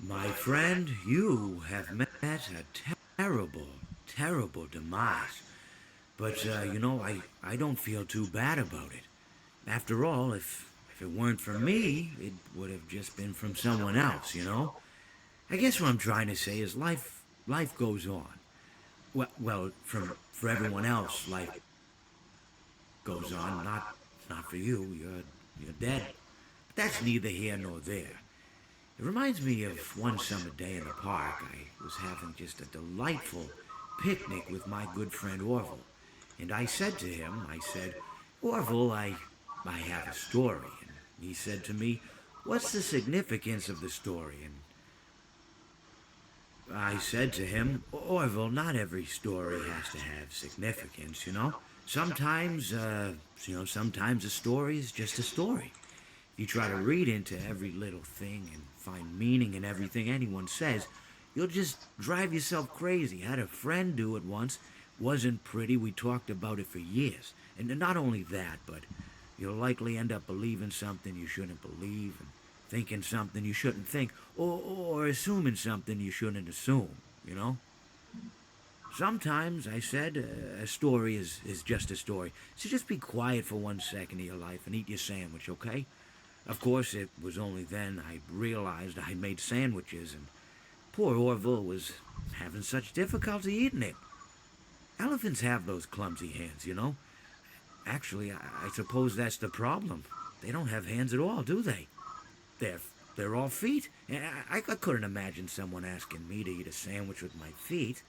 My friend, you have met a terrible, terrible demise. But, I don't feel too bad about it. After all, if it weren't for me, it would have just been from someone else, you know? I guess what I'm trying to say is life goes on. For everyone else, life goes on, not for you. You're dead. But that's neither here nor there. It reminds me of one summer day in the park. I was having just a delightful picnic with my good friend Orville. And I said to him, I said, Orville, I have a story. And he said to me, what's the significance of the story? And I said to him, Orville, not every story has to have significance, you know? Sometimes a story is just a story. If you try to read into every little thing and find meaning in everything anyone says, you'll just drive yourself crazy. Had a friend do it once. Wasn't pretty. We talked about it for years. And not only that, but you'll likely end up believing something you shouldn't believe and thinking something you shouldn't think or assuming something you shouldn't assume, you know? Sometimes, I said, a story is just a story. So just be quiet for 1 second of your life and eat your sandwich, okay? Of course, it was only then I realized I made sandwiches, and poor Orville was having such difficulty eating it. Elephants have those clumsy hands, you know. Actually, I suppose that's the problem. They don't have hands at all, do they? They're, they're all feet. I couldn't imagine someone asking me to eat a sandwich with my feet.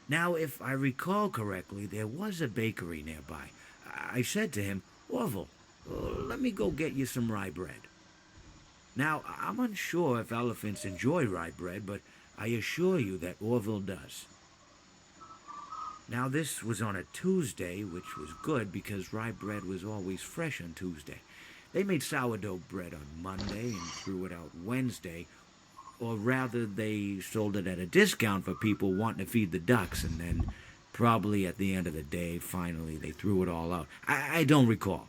Now, if I recall correctly, there was a bakery nearby. I said to him, Orville, let me go get you some rye bread. Now, I'm unsure if elephants enjoy rye bread, but I assure you that Orville does. Now, this was on a Tuesday, which was good because rye bread was always fresh on Tuesday. They made sourdough bread on Monday and threw it out Wednesday, or rather, they sold it at a discount for people wanting to feed the ducks, and then probably at the end of the day, finally, they threw it all out. I don't recall.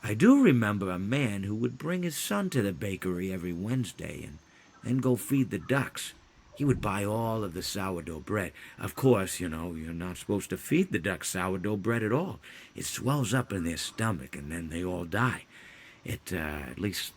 I do remember a man who would bring his son to the bakery every Wednesday and then go feed the ducks. He would buy all of the sourdough bread. Of course, you're not supposed to feed the ducks sourdough bread at all. It swells up in their stomach and then they all die. At least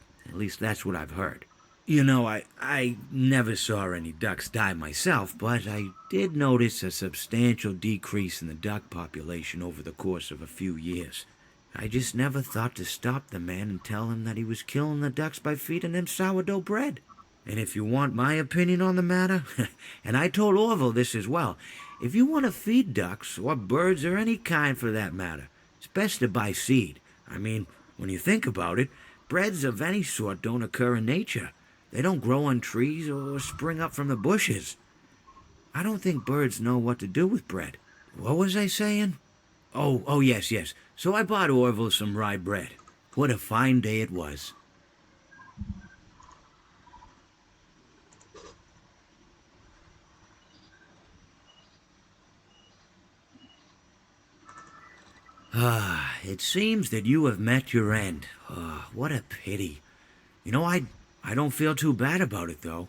that's what I've heard. I never saw any ducks die myself, but I did notice a substantial decrease in the duck population over the course of a few years. I just never thought to stop the man and tell him that he was killing the ducks by feeding them sourdough bread. And if you want my opinion on the matter, and I told Orville this as well, if you want to feed ducks, or birds, or any kind for that matter, it's best to buy seed. I mean, when you think about it, breads of any sort don't occur in nature. They don't grow on trees or spring up from the bushes. I don't think birds know what to do with bread. What was I saying? Oh, yes. So I bought Orville some rye bread. What a fine day it was. It seems that you have met your end. What a pity. I don't feel too bad about it, though.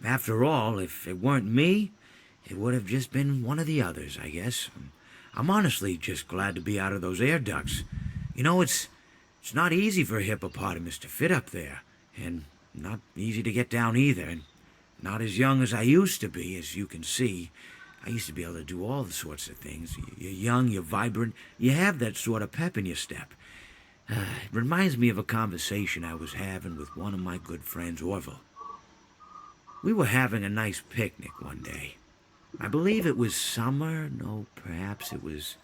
After all, if it weren't me, it would have just been one of the others, I guess. I'm honestly just glad to be out of those air ducts. It's not easy for a hippopotamus to fit up there, and not easy to get down either, and not as young as I used to be, as you can see. I used to be able to do all the sorts of things. You're young, you're vibrant, you have that sort of pep in your step. It reminds me of a conversation I was having with one of my good friends, Orville. We were having a nice picnic one day. I believe it was summer. No, perhaps it was...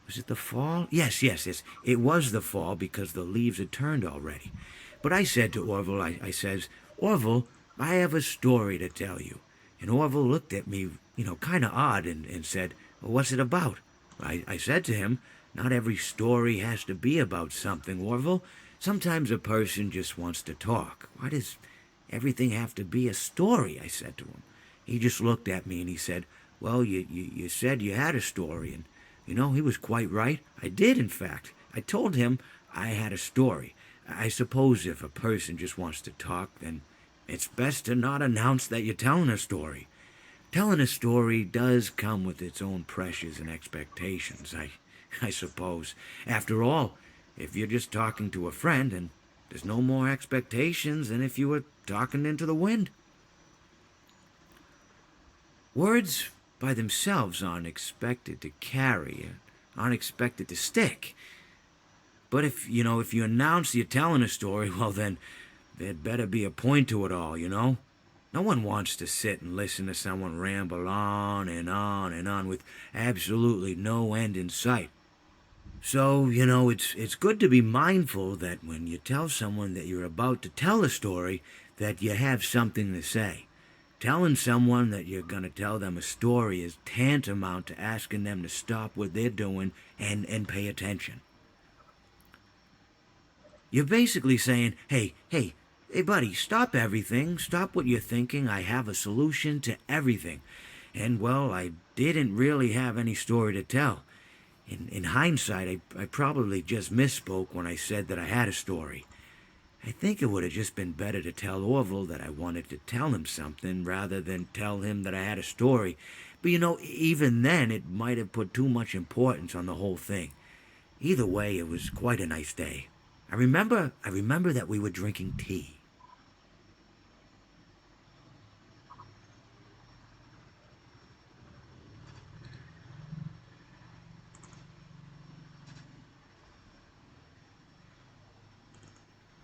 Was it the fall? Yes. It was the fall because the leaves had turned already. But I said to Orville, I says, Orville, I have a story to tell you. And Orville looked at me, kind of odd and said, well, what's it about? I said to him, not every story has to be about something, Orville. Sometimes a person just wants to talk. Why does everything have to be a story? I said to him. He just looked at me and he said, well, you said you had a story, and he was quite right. I did, in fact. I told him I had a story. I suppose if a person just wants to talk, then it's best to not announce that you're telling a story. Telling a story does come with its own pressures and expectations, I suppose. After all, if you're just talking to a friend, and there's no more expectations than if you were talking into the wind. Words by themselves aren't expected to carry, aren't expected to stick. But if you announce you're telling a story, well then, there'd better be a point to it all, No one wants to sit and listen to someone ramble on and on and on with absolutely no end in sight. So, it's good to be mindful that when you tell someone that you're about to tell a story, that you have something to say. Telling someone that you're going to tell them a story is tantamount to asking them to stop what they're doing and pay attention. You're basically saying, hey, buddy, stop everything. Stop what you're thinking. I have a solution to everything. And, well, I didn't really have any story to tell. In hindsight, I probably just misspoke when I said that I had a story. I think it would have just been better to tell Orville that I wanted to tell him something rather than tell him that I had a story. But even then, it might have put too much importance on the whole thing. Either way, it was quite a nice day. I remember that we were drinking tea.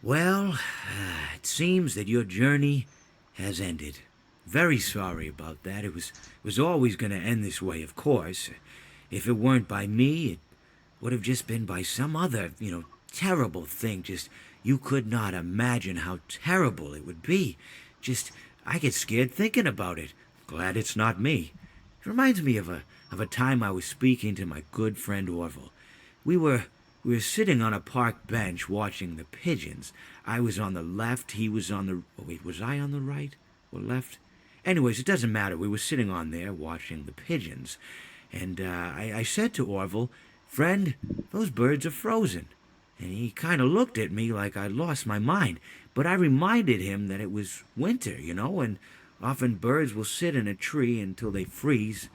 Well, it seems that your journey has ended. Very sorry about that. It was always going to end this way, of course. If it weren't by me, it would have just been by some other, terrible thing. Just, you could not imagine how terrible it would be. Just, I get scared thinking about it. Glad it's not me. It reminds me of a time I was speaking to my good friend Orville. We were sitting on a park bench watching the pigeons. I was on the left, he was on the... Oh, wait, was I on the right or left? Anyways, it doesn't matter. We were sitting on there watching the pigeons. And I said to Orville, friend, those birds are frozen. And he kind of looked at me like I'd lost my mind. But I reminded him that it was winter, and often birds will sit in a tree until they freeze.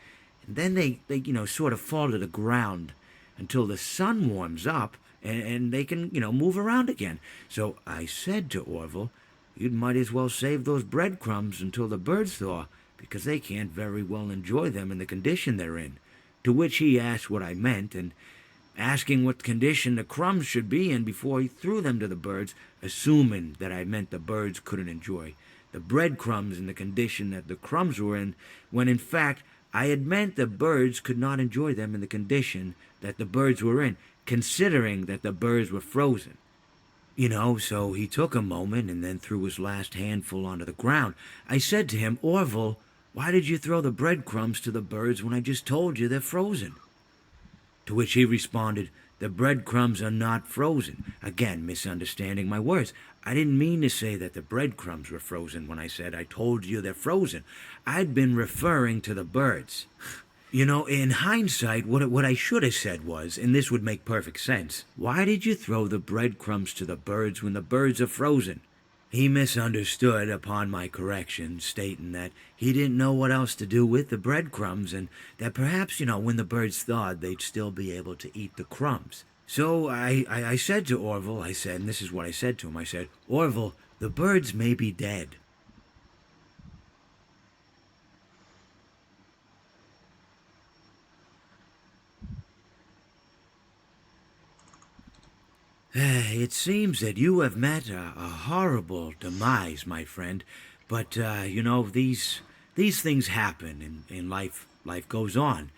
And then they sort of fall to the ground until the sun warms up and they can, move around again. So I said to Orville, you might as well save those breadcrumbs until the birds thaw, because they can't very well enjoy them in the condition they're in. To which he asked what I meant, and asking what condition the crumbs should be in before he threw them to the birds, assuming that I meant the birds couldn't enjoy the breadcrumbs in the condition that the crumbs were in, when in fact I had meant the birds could not enjoy them in the condition that the birds were in, considering that the birds were frozen. So he took a moment and then threw his last handful onto the ground. I said to him, Orville, why did you throw the breadcrumbs to the birds when I just told you they're frozen? To which he responded, the breadcrumbs are not frozen. Again, misunderstanding my words. I didn't mean to say that the breadcrumbs were frozen when I said I told you they're frozen. I'd been referring to the birds. In hindsight, what I should have said was, and this would make perfect sense, why did you throw the breadcrumbs to the birds when the birds are frozen? He misunderstood upon my correction, stating that he didn't know what else to do with the breadcrumbs and that perhaps, when the birds thawed, they'd still be able to eat the crumbs. So I said to Orville, I said, and this is what I said to him, I said, Orville, the birds may be dead. It seems that you have met a horrible demise, my friend. But these things happen in life. Life goes on.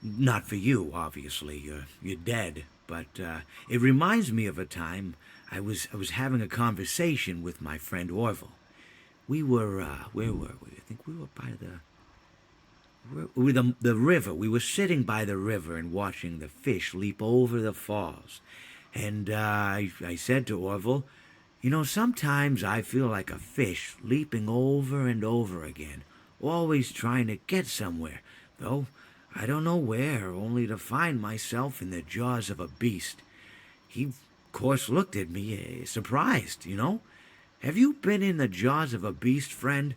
Not for you, obviously. You're dead. But it reminds me of a time I was having a conversation with my friend Orville. We were where were we? I think we were by the river. We were sitting by the river and watching the fish leap over the falls. And I said to Orville, sometimes I feel like a fish leaping over and over again, always trying to get somewhere, though I don't know where, only to find myself in the jaws of a beast. He, of course, looked at me, surprised. Have you been in the jaws of a beast, friend?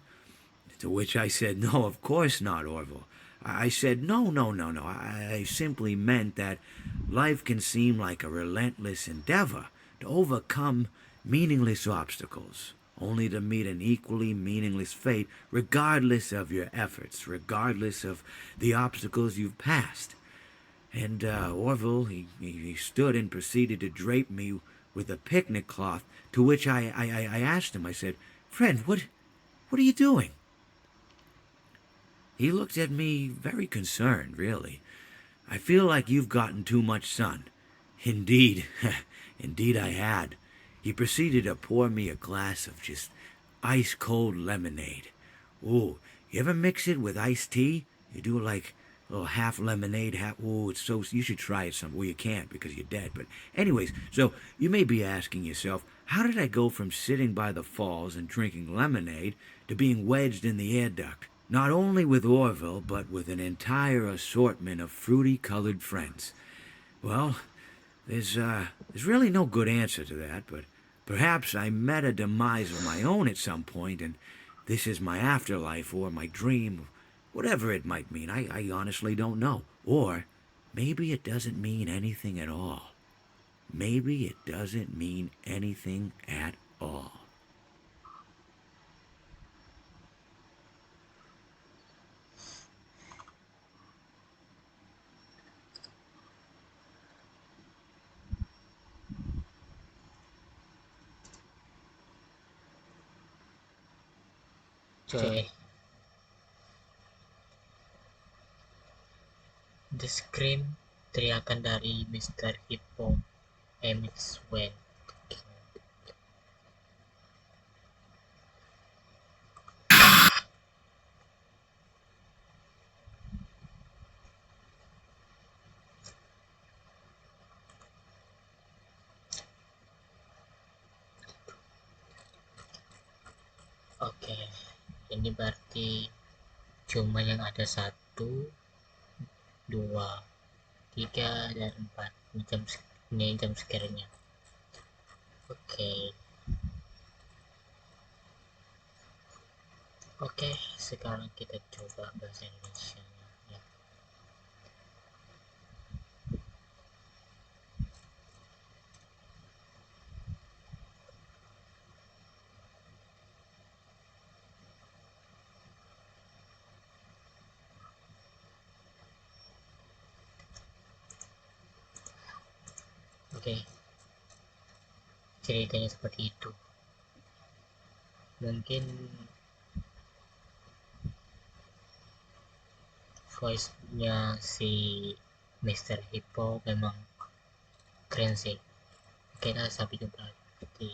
To which I said, no, of course not, Orville. I said, no, no, no, no. I simply meant that life can seem like a relentless endeavor to overcome meaningless obstacles, only to meet an equally meaningless fate, regardless of your efforts, regardless of the obstacles you've passed. And Orville, he stood and proceeded to drape me with a picnic cloth, to which I asked him, I said, friend, what are you doing? He looked at me very concerned, really. I feel like you've gotten too much sun. Indeed, indeed I had. He proceeded to pour me a glass of just ice cold lemonade. Ooh, you ever mix it with iced tea? You do like a little half lemonade, half. Ooh, it's so. You should try it some. Well, you can't because you're dead. But anyways, so you may be asking yourself, how did I go from sitting by the falls and drinking lemonade to being wedged in the air duct? Not only with Orville, but with an entire assortment of fruity colored friends. Well, there's really no good answer to that, but perhaps I met a demise of my own at some point, and this is my afterlife or my dream, whatever it might mean. I honestly don't know. Or maybe it doesn't mean anything at all. Maybe it doesn't mean anything at all. Oke, The Scream, teriakan dari Mr. Hippo, emits when. Oke, ini berarti cuma yang ada satu, dua, tiga, dan empat. Ini jam sekiranya. Oke, oke. Sekarang kita coba bahasa Indonesia. Ya. Oke, ceritanya seperti itu. Mungkin voice-nya si Mr. Hippo memang keren sih. Oke lah, sampai jumpa di